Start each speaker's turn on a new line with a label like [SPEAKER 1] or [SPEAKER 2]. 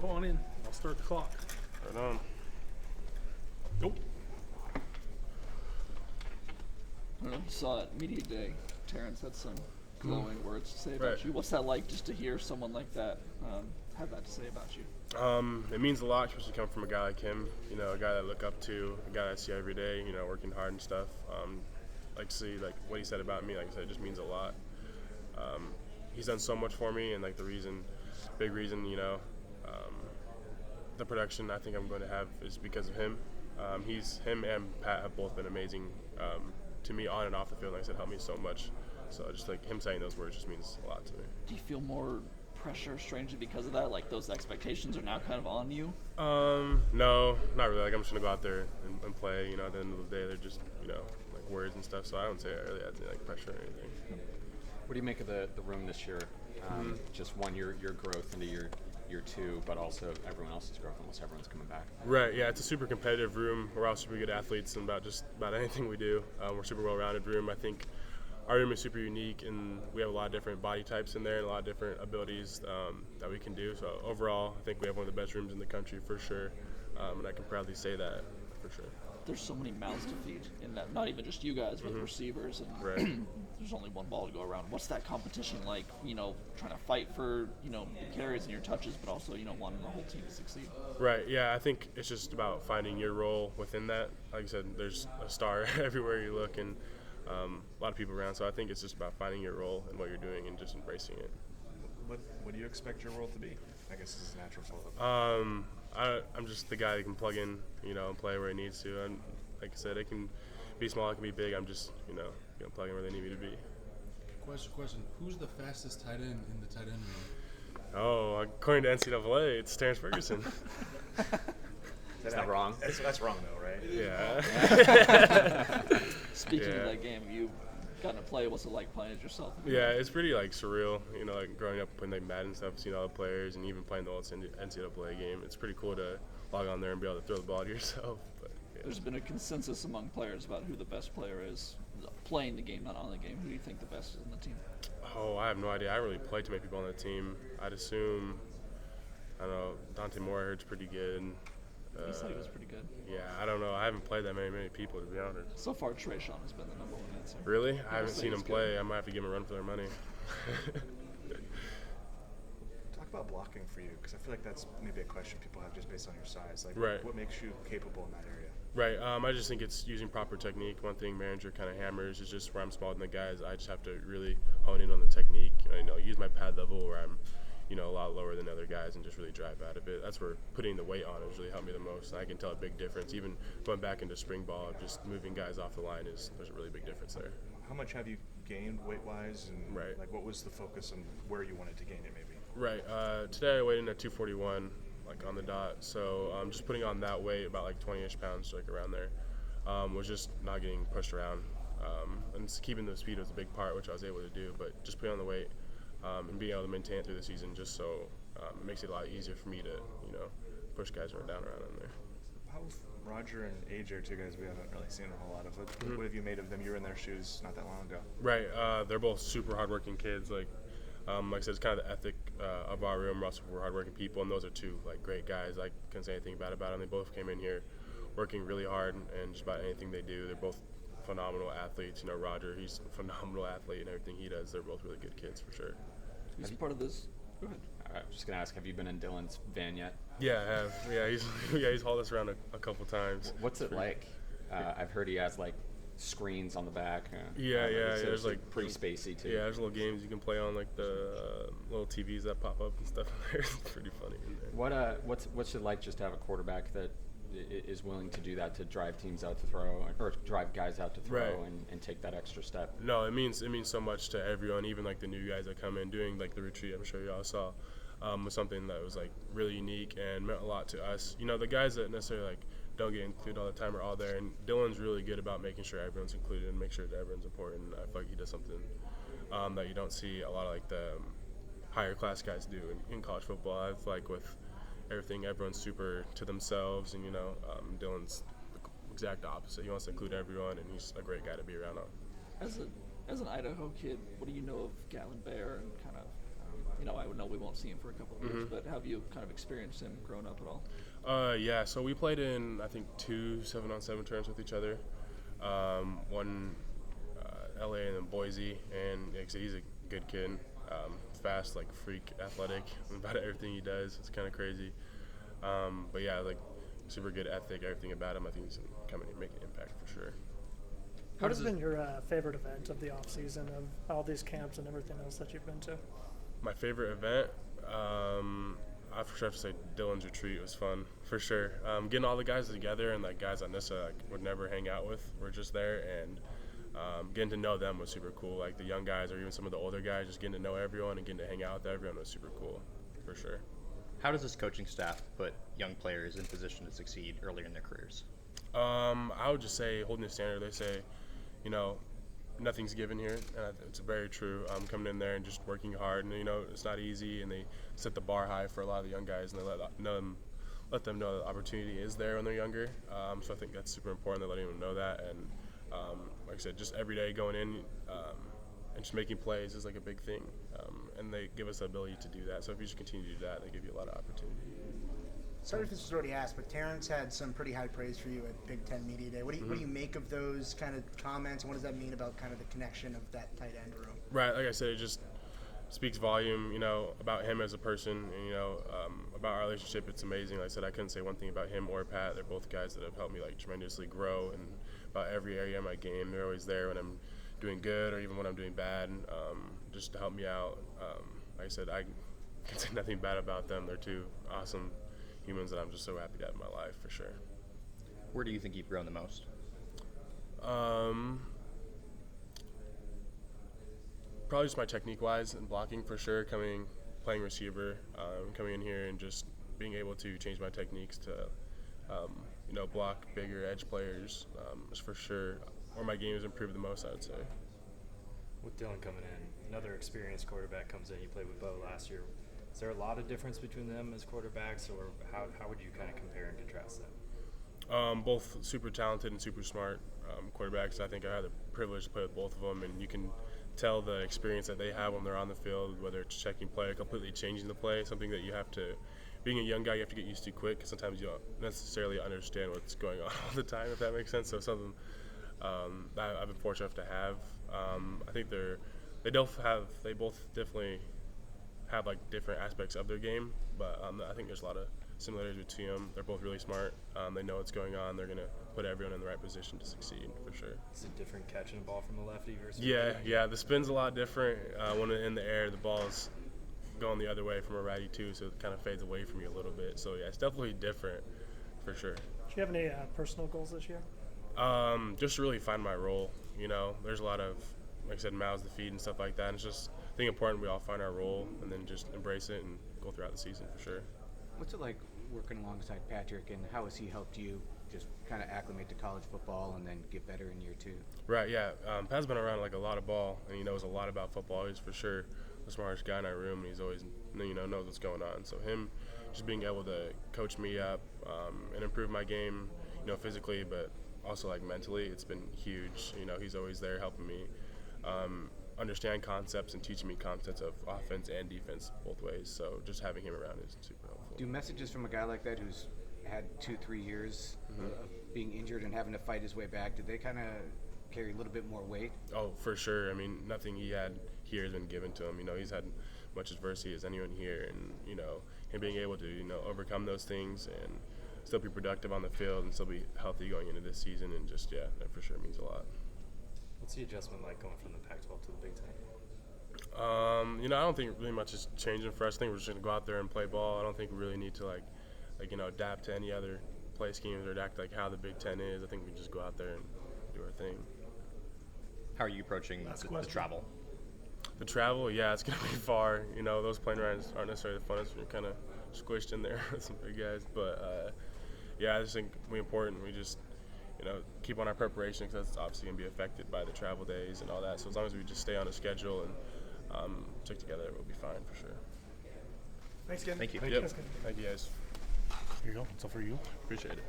[SPEAKER 1] jump on in. I'll start the clock.
[SPEAKER 2] Right on.
[SPEAKER 1] Nope.
[SPEAKER 3] I don't know if you saw at Media Day, Terrence had some glowing words to say about
[SPEAKER 2] Right.
[SPEAKER 3] you. What's that like just to hear someone like that have that to say about you?
[SPEAKER 2] It means a lot, especially coming from a guy like him. You know, a guy that I look up to, a guy that I see every day. You know, working hard and stuff. Like to see like what he said about me. Like I said, it just means a lot. He's done so much for me, and like big reason, you know, the production I think I'm going to have is because of him. Him and Pat have both been amazing to me on and off the field. Like I said, helped me so much. So just like him saying those words just means a lot to me.
[SPEAKER 3] Do you feel more pressure, strangely, because of that? Like those expectations are now kind of on you?
[SPEAKER 2] No, not really. Like I'm just gonna go out there and play. You know, at the end of the day, they're just like words and stuff. So I don't say I really had any like pressure or anything.
[SPEAKER 4] What do you make of the room this year? Just one, your growth into year two, but also everyone else's growth. Almost everyone's coming back.
[SPEAKER 2] Right. Yeah, it's a super competitive room. We're all super good athletes and about anything we do. We're a super well-rounded room. I think our room is super unique, and we have a lot of different body types in there and a lot of different abilities that we can do. So overall, I think we have one of the best rooms in the country for sure, and I can proudly say that for sure.
[SPEAKER 3] There's so many mouths to feed in that. Not even just you guys, but receivers, and
[SPEAKER 2] Right.
[SPEAKER 3] there's only one ball to go around. What's that competition like? You know, trying to fight for the carries and your touches, but also wanting the whole team to succeed.
[SPEAKER 2] Right, yeah, I think it's just about finding your role within that. Like I said, there's a star everywhere you look, and a lot of people around, so I think it's just about finding your role and what you're doing and just embracing it.
[SPEAKER 5] What do you expect your role to be? I guess this is a natural follow-up.
[SPEAKER 2] I'm just the guy that can plug in, and play where he needs to. And like I said, it can be small, it can be big. I'm just, gonna plug in where they need me to be.
[SPEAKER 6] Question. Who's the fastest tight end in the tight end room?
[SPEAKER 2] Oh, according to NCAA, it's Terrence Ferguson.
[SPEAKER 4] Is that wrong?
[SPEAKER 5] That's wrong though, right?
[SPEAKER 2] Yeah.
[SPEAKER 3] Speaking of
[SPEAKER 2] Yeah.
[SPEAKER 3] that game, you gotten to play. What's it like playing it yourself?
[SPEAKER 2] Yeah, it's pretty like surreal, like growing up playing like Madden stuff, seeing all the players, and even playing the old NCAA game. It's pretty cool to log on there and be able to throw the ball to yourself. But yeah.
[SPEAKER 3] There's been a consensus among players about who the best player is playing the game, not on the game. Who do you think the best is on the team?
[SPEAKER 2] Oh, I have no idea. I don't really play too many people on the team. I'd assume, I don't know, Dante Moore I heard's pretty good.
[SPEAKER 3] He said he was pretty good.
[SPEAKER 2] Yeah, I don't know. I haven't played that many people, to be honest.
[SPEAKER 3] So far, Trayshawn has been the number one answer.
[SPEAKER 2] Really? I haven't
[SPEAKER 3] say
[SPEAKER 2] seen
[SPEAKER 3] he's
[SPEAKER 2] him play.
[SPEAKER 3] good.
[SPEAKER 2] I might have to give him a run for their money.
[SPEAKER 5] Talk about blocking for you, because I feel like that's maybe a question people have just based on your size. Like,
[SPEAKER 2] Right.
[SPEAKER 5] what makes you capable in that area?
[SPEAKER 2] Right. I just think it's using proper technique. One thing manager kind of hammers is just where I'm smaller than the guys. I just have to really hone in on the technique. Use my pad level where I'm, a lot lower than other guys and just really drive out of it. That's where putting the weight on has really helped me the most. And I can tell a big difference. Even going back into spring ball, just moving guys off the line there's a really big difference there.
[SPEAKER 5] How much have you gained weight-wise, and
[SPEAKER 2] Right.
[SPEAKER 5] like what was the focus on where you wanted to gain it maybe?
[SPEAKER 2] Right. Today I weighed in at 241, like on the dot. So just putting on that weight, about like 20-ish pounds, like around there, was just not getting pushed around. And keeping the speed was a big part, which I was able to do. But just putting on the weight and being able to maintain it through the season, just so it makes it a lot easier for me to, push guys down around in there.
[SPEAKER 5] How Roger and AJ are two guys we haven't really seen a whole lot of. What have you made of them? You were in their shoes not that long ago.
[SPEAKER 2] Right. They're both super hardworking kids. Like I said, it's kind of the ethic of our room. We're also hardworking people, and those are two great guys. I couldn't say anything bad about them. They both came in here working really hard, and just about anything they do, they're both phenomenal athletes. Roger, he's a phenomenal athlete, and everything he does, they're both really good kids for sure.
[SPEAKER 3] He's part of this. Go ahead.
[SPEAKER 4] I was just gonna ask, have you been in Dylan's van yet?
[SPEAKER 2] Yeah, I have. Yeah, he's hauled us around a couple times.
[SPEAKER 4] What's it like? I've heard he has like screens on the back.
[SPEAKER 2] Yeah.
[SPEAKER 4] There's
[SPEAKER 2] There's like
[SPEAKER 4] pretty spacey too.
[SPEAKER 2] Yeah, there's little games you can play on, like the little TVs that pop up and stuff in there. It's pretty funny in there.
[SPEAKER 4] What's it like just to have a quarterback that is willing to do that, to drive teams out to throw, or drive guys out to throw,
[SPEAKER 2] Right.
[SPEAKER 4] and take that extra step?
[SPEAKER 2] No, it means so much to everyone, even like the new guys that come in doing like the retreat. I'm sure y'all saw was something that was like really unique and meant a lot to us. The guys that necessarily like don't get included all the time are all there, and Dylan's really good about making sure everyone's included and make sure that everyone's important. I feel like he does something that you don't see a lot of like the higher class guys do in college football. I feel like with everything, everyone's super to themselves, and Dylan's the exact opposite. He wants to include everyone, and he's a great guy to be around on.
[SPEAKER 3] As an Idaho kid, what do you know of Gallon Bear and kind of I would know we won't see him for a couple of years, but have you kind of experienced him growing up at all?
[SPEAKER 2] Yeah, so we played in, I think, 2 7-on-7 tournaments with each other. One LA and then Boise, and like I said, he's a good kid. Fast, like freak, athletic, about everything he does. It's kind of crazy. But yeah, like super good ethic, everything about him. I think he's coming to make an impact for sure.
[SPEAKER 7] What has been your favorite event of the off season, of all these camps and everything else that you've been to?
[SPEAKER 2] My favorite event, I for sure have to say Dylan's retreat was fun for sure. Getting all the guys together and like guys I necessarily would never hang out with were just there, and getting to know them was super cool. Like the young guys or even some of the older guys, just getting to know everyone and getting to hang out with everyone was super cool for sure.
[SPEAKER 8] How does this coaching staff put young players in position to succeed earlier in their careers?
[SPEAKER 2] I would just say holding the standard. They say, nothing's given here, and it's very true. Coming in there and just working hard, and it's not easy, and they set the bar high for a lot of the young guys, and they let them know the opportunity is there when they're younger. So I think that's super important. They're letting them know that, and like I said, just every day going in and just making plays is like a big thing, and they give us the ability to do that. So if you just continue to do that, they give you a lot of opportunity.
[SPEAKER 9] Sorry if this was already asked, but Terrence had some pretty high praise for you at Big Ten Media Day. What do you make of those kind of comments, and what does that mean about kind of the connection of that tight end room?
[SPEAKER 2] Right, like I said, it just speaks volume, about him as a person, and about our relationship. It's amazing. Like I said, I couldn't say one thing about him or Pat. They're both guys that have helped me like tremendously grow, and about every area of my game, they're always there when I'm doing good or even when I'm doing bad, just to help me out. Like I said, I can say nothing bad about them. They're two awesome humans that I'm just so happy to have in my life for sure.
[SPEAKER 8] Where do you think you've grown the most?
[SPEAKER 2] Probably just my technique-wise and blocking for sure. Playing receiver, coming in here and just being able to change my techniques to, block bigger edge players is for sure where my game has improved the most, I would say.
[SPEAKER 10] With Dylan coming in, another experienced quarterback comes in. You played with Bo last year. Is there a lot of difference between them as quarterbacks, or how would you kind of compare and contrast them?
[SPEAKER 2] Both super talented and super smart quarterbacks. I think I had the privilege to play with both of them, and you can tell the experience that they have when they're on the field, whether it's checking play or completely changing the play, something that you have to, being a young guy, you have to get used to quick, because sometimes you don't necessarily understand what's going on all the time, if that makes sense. So something that I've been fortunate enough to have. I think they both definitely have like different aspects of their game, but I think there's a lot of similarities between them. They're both really smart. They know what's going on. They're gonna put everyone in the right position to succeed for sure.
[SPEAKER 10] Is it different catching a ball from a lefty versus?
[SPEAKER 2] Yeah. The spin's a lot different. When it's in the air, the ball's going the other way from a righty too, so it kind of fades away from you a little bit. So yeah, it's definitely different for sure.
[SPEAKER 7] Do you have any personal goals this year?
[SPEAKER 2] Just to really find my role. There's a lot of, like I said, mouths to feed and stuff like that. And it's just, I think, important we all find our role and then just embrace it and go throughout the season for sure.
[SPEAKER 11] What's it like working alongside Patrick, and how has he helped you just kind of acclimate to college football and then get better in year 2?
[SPEAKER 2] Right, yeah. Pat's been around like a lot of ball, and he knows a lot about football. He's for sure the smartest guy in our room, and he's always, knows what's going on. So him just being able to coach me up and improve my game, physically, but also like mentally, it's been huge. He's always there helping me understand concepts and teaching me concepts of offense and defense both ways. So just having him around is super helpful.
[SPEAKER 11] Do messages from a guy like that who's had 2-3 years of being injured and having to fight his way back, did they kind of carry a little bit more weight?
[SPEAKER 2] Oh, for sure. I mean, nothing he had here has been given to him. He's had much adversity as anyone here, and him being able to overcome those things and still be productive on the field and still be healthy going into this season, and just that for sure means a lot.
[SPEAKER 10] What's the adjustment like going from the Pac-12 to the Big Ten?
[SPEAKER 2] I don't think really much is changing for us. I think we're just gonna go out there and play ball. I don't think we really need to adapt to any other play schemes or adapt like how the Big Ten is. I think we just go out there and do our thing.
[SPEAKER 8] How are you approaching the travel?
[SPEAKER 2] The travel, yeah, it's gonna be far. Those plane rides aren't necessarily the funnest. You're kind of squished in there with some big guys, but I just think we important. We just keep on our preparation, because that's obviously going to be affected by the travel days and all that. So as long as we just stay on a schedule and stick together, we'll be fine for sure.
[SPEAKER 9] Thanks again.
[SPEAKER 8] Thank you.
[SPEAKER 2] Yep. Thank you guys.
[SPEAKER 1] Here you go. It's all for you.
[SPEAKER 2] Appreciate it.